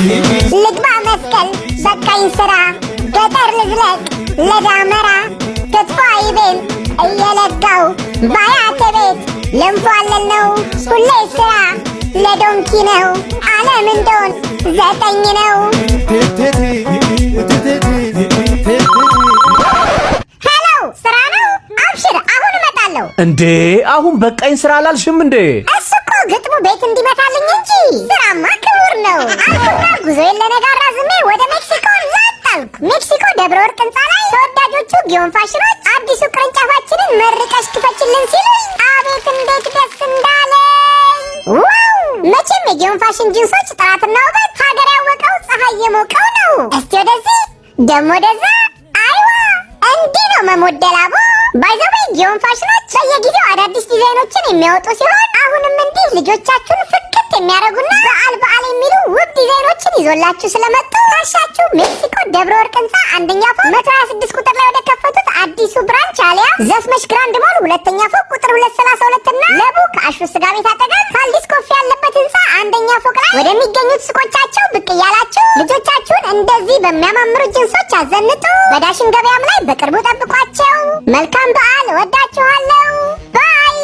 ልግባ መስቀል በቃኝ ስራ ገጠር ልዝለቅ ለዳመራ ክትፎ አይቤን እየለጋው ባያተ ቤት ለንፏለል ነው ሁሌ ስራ ለዶንኪ ነው ዓለም እንደሆን 9 ነው። ሄሎ ስራ ነው አብሽር አሁን እመጣለሁ። እንዴ አሁን በቃኝ ስራ አላልሽም እንዴ? እሱ እኮ ግጥሙ ቤት እንዲመታልኝ እንጂ ስራማ ክቡር ነው አልኩና ጉዞዬን ለነገ አራዝሜ ወደ ሜክሲኮ ላጣልኩ። ሜክሲኮ ደብረ ወርቅ ህንፃ ላይ ተወዳጆቹ ጊዮን ፋሽኖች አዲሱ ቅርንጫፋችንን መርቀሽ ክፈችልን ሲሉኝ አቤት እንዴት ደስ እንዳለኝ። ዋው መቼም የጊዮን ፋሽን ጂንሶች ጥራትና ውበት ሀገር ያወቀው ፀሐይ የሞቀው ነው። እስቲ ወደዚህ ደሞ ወደዛ አይዋ እንዲህ ነው መሞደላቦ። ባይዘዌይ ጊዮን ፋሽኖች በየጊዜው አዳዲስ ዲዛይኖችን የሚያወጡ ሲሆን አሁንም እንዲህ ልጆቻችሁን ፍክት የሚያደርጉና በዓል የሚሉ ውብ ዲዛይኖችን ይዞላችሁ ስለመጡ ካሻችሁ ሜክሲኮ ደብረ ወርቅ ህንፃ አንደኛ ፎቅ 126 ቁጥር ላይ ወደ ከፈቱት አዲሱ ብራንች አሊያ ዘፍመሽ ግራንድ ሞል ሁለተኛ ፎቅ ቁጥር 232 እና ለቡ ከአሹ ስጋ ቤት አጠገብ ካልዲስ ኮፊ ያለበት ህንፃ አንደኛ ፎቅ ላይ ወደሚገኙት ሱቆቻቸው ብቅ እያላችሁ ልጆቻችሁን እንደዚህ በሚያማምሩ ጂንሶች አዘንጡ። በዳሽን ገበያም ላይ በቅርቡ ጠብቋቸው። መልካም በዓል። ወዳችኋለሁ። ባይ